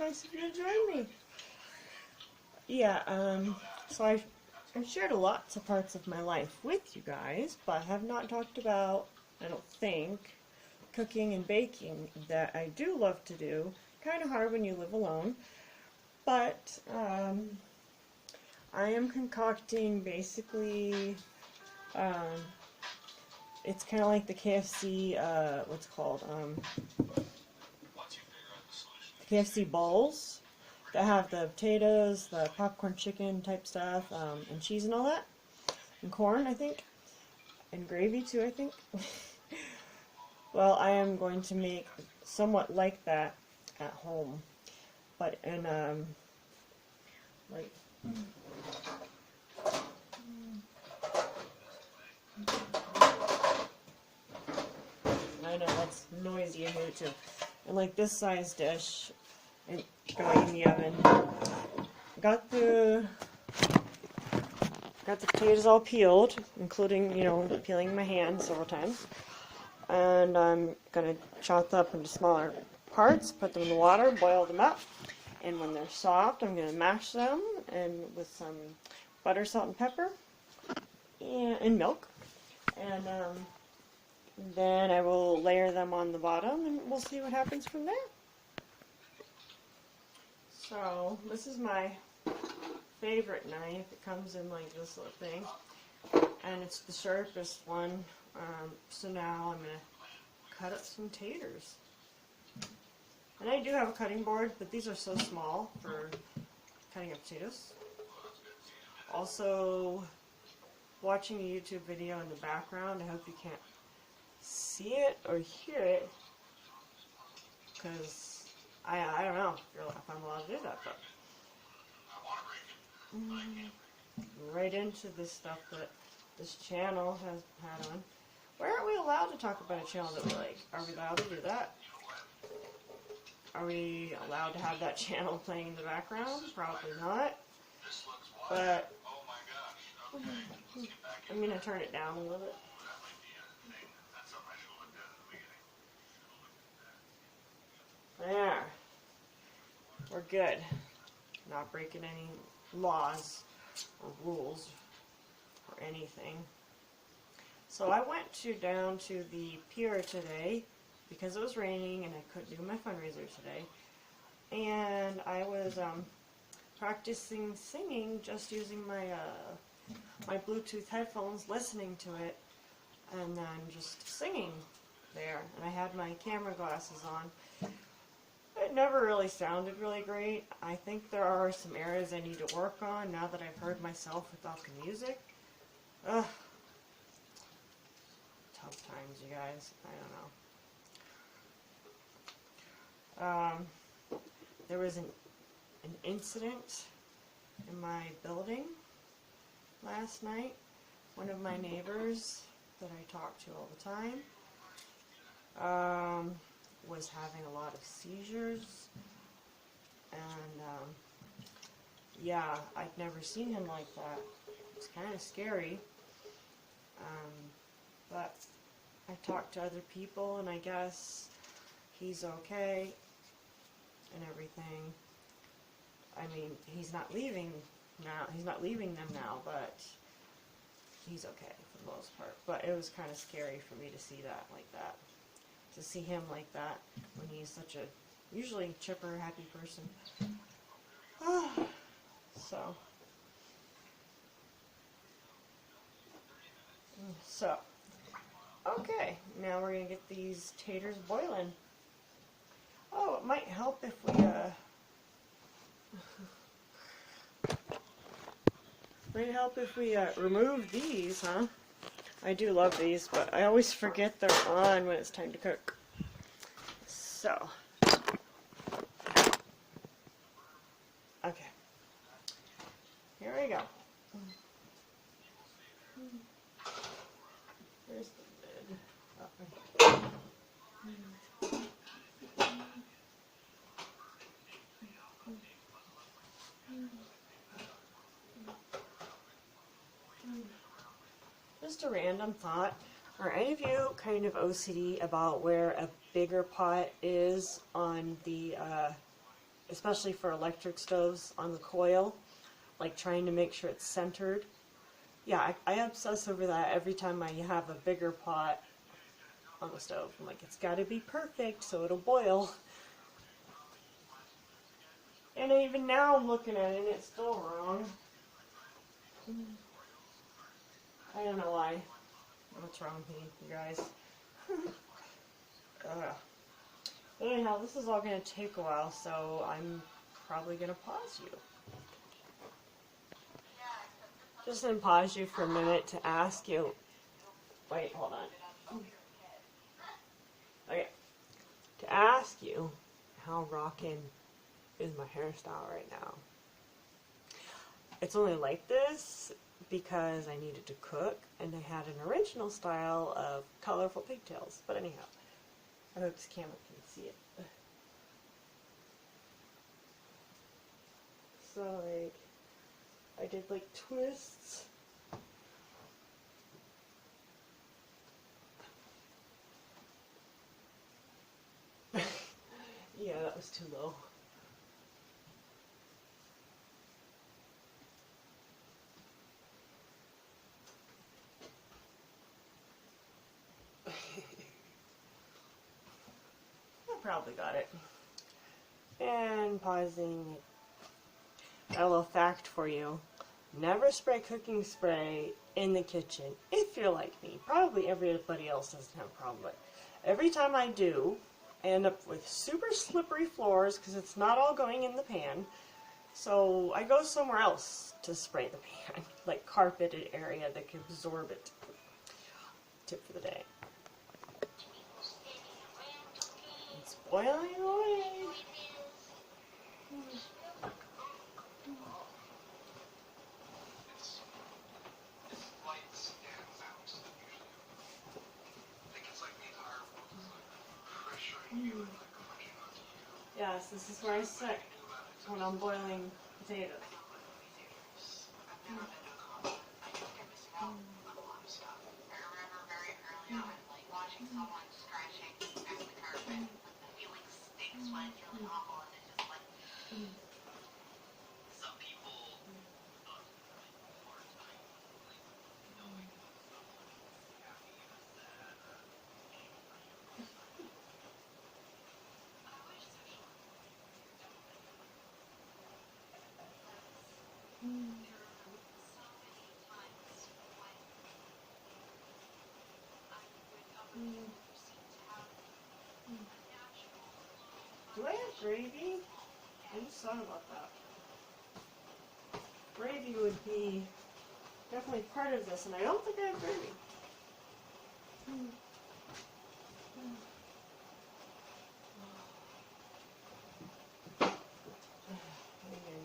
nice of you to join me. Yeah, so I've shared lots of parts of my life with you guys, but I have not talked about, I don't think, cooking and baking that I do love to do. Kind of hard when you live alone, but I am concocting basically, it's kind of like the KFC, what's it called, the KFC balls that have the potatoes, the popcorn chicken type stuff, and cheese and all that, and corn, I think, and gravy too, I think. Well, I am going to make somewhat like that at home, but in, like, I know that's noisy in here too, and like this size dish, and going in the oven. Got the potatoes all peeled, including, you know, peeling my hand several times. And I'm going to chop them up into smaller parts, put them in the water, boil them up. And when they're soft, I'm going to mash them and with some butter, salt, and pepper, and milk. And then I will layer them on the bottom, and we'll see what happens from there. So this is my favorite knife. It comes in like this little thing, and it's the sharpest one. So now I'm going to cut up some taters. And I do have a cutting board, but these are so small for cutting up potatoes. Also, watching a YouTube video in the background. I hope you can't see it or hear it, because I don't know if I'm allowed to do that, but right into this stuff that this channel has had on. Why aren't we allowed to talk about a channel that we like? Are we allowed to do that? Are we allowed to have that channel playing in the background? Probably not. But I'm going to turn it down a little bit. There. We're good. Not breaking any laws or rules or anything. So I went down to the pier today because it was raining and I couldn't do my fundraiser today. And I was practicing singing just using my my Bluetooth headphones, listening to it, and then just singing there. And I had my camera glasses on. It never really sounded really great. I think there are some areas I need to work on now that I've heard myself without the music. Ugh. Tough times, you guys. I don't know. There was an incident in my building last night. One of my neighbors that I talk to all the time was having a lot of seizures, and yeah, I've never seen him like that. It's kind of scary, but I talked to other people, and I guess he's okay and everything. I mean, he's not leaving now. He's not leaving them now, but he's okay for the most part. But it was kind of scary for me to see that like that. To see him like that when he's such a usually chipper, happy person. So, okay, now we're going to get these taters boiling. Oh, it might help if we, remove these, huh? I do love these, but I always forget they're on when it's time to cook. So, okay, here we go. Where's the lid? Oh, just a random thought. Are any of you kind of OCD about where a bigger pot is on the especially for electric stoves on the coil, like trying to make sure it's centered. Yeah, I obsess over that every time I have a bigger pot on the stove. I'm like, it's got to be perfect so it'll boil. And even now I'm looking at it and it's still wrong. I don't know why. What's wrong with me, you guys? But anyhow, this is all going to take a while, so I'm probably going to pause you. Just going to pause you for a minute to ask you. Wait, hold on. Okay. To ask you how rockin' is my hairstyle right now. It's only like this because I needed to cook and I had an original style of colorful pigtails. But anyhow, I hope this camera can see it. So like, I did like twists. Yeah, that was too low. I probably got it. And pausing. Got a little fact for you. Never spray cooking spray in the kitchen if you're like me. Probably everybody else doesn't have a problem with it. Every time I do, I end up with super slippery floors because it's not all going in the pan. So I go somewhere else to spray the pan, like carpeted area that can absorb it. Tip for the day. It's boiling away. Yes, this is where I sit when I'm boiling potatoes. Do I have gravy? I just thought about that. Gravy would be definitely part of this, and I don't think I have gravy.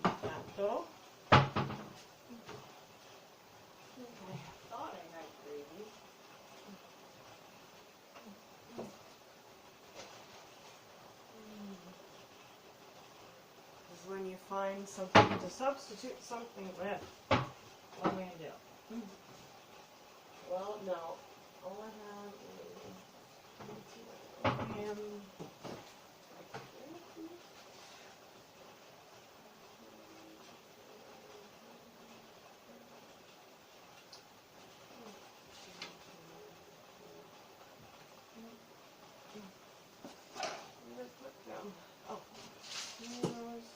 That though. I thought I had gravy. This is when you find something to substitute something with. What am I going to do? Well, no. All I have is ham. Where'd I put them? Oh, tomatoes.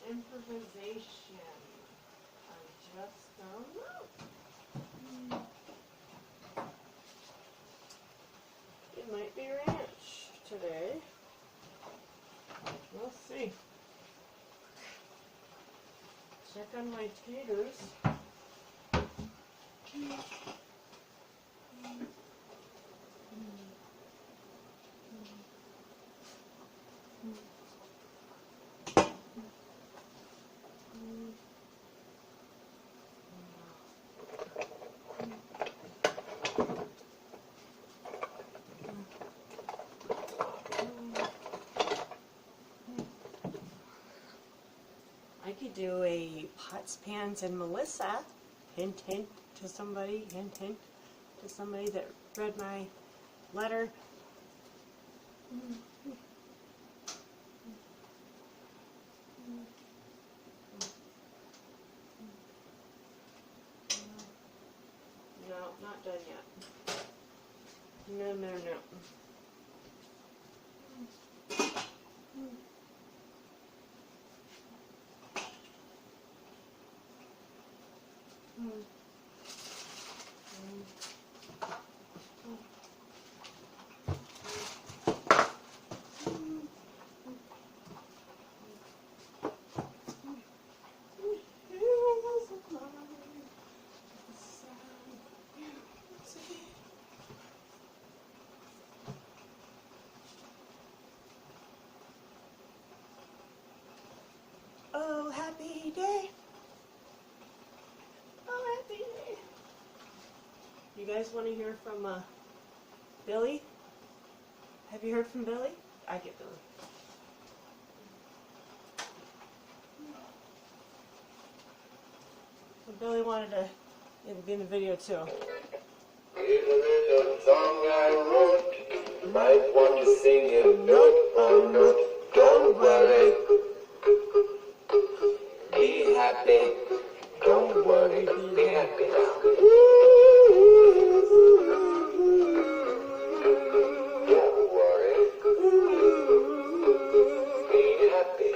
Improvisation. I just don't know. It might be ranch today. We'll see. Check on my taters. could do a Pots, Pans, and Melissa. Hint, hint to somebody. Hint, hint to somebody that read my letter. No, not done yet. No, no, no. Oh, happy day. Oh, happy day. You guys want to hear from Billy? Have you heard from Billy? I get Billy. Well, Billy wanted to be in the video too. Here's a little song I wrote. You might want to sing it note by note. Don't worry. Be happy. Don't worry. Be happy now. Don't worry. Be happy.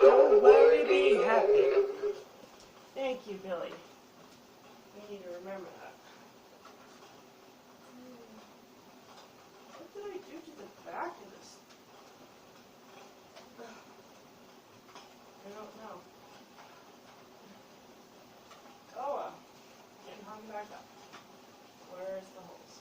Don't worry. Be happy. Thank you, Billy. We need to remember that. What did I do to the back of this? I don't know. Oh, getting hung back up. Where's the holes?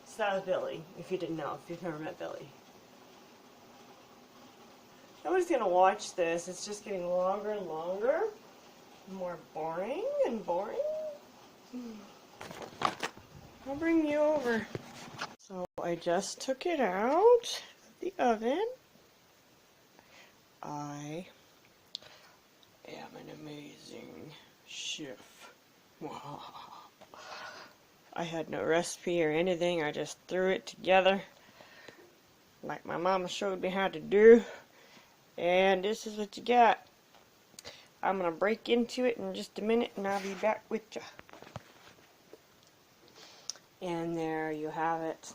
So that was Billy, if you didn't know, if you've never met Billy. Nobody's gonna watch this. It's just getting longer and longer. More boring and boring. I'll bring you over. So I just took it out of the oven. I am an amazing chef. I had no recipe or anything. I just threw it together like my mama showed me how to do. And this is what you got. I'm going to break into it in just a minute and I'll be back with you. And there you have it.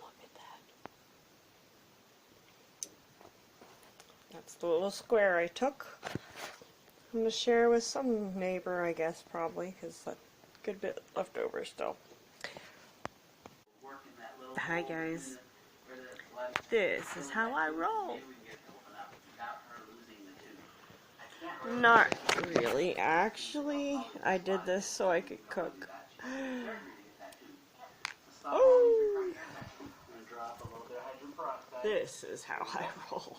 Look at that. That's the little square I took. I'm going to share with some neighbor, I guess, probably, because a good bit left over still. Hi guys. This is how I roll. Not really, actually. I did this so I could cook. Oh! This is how I roll.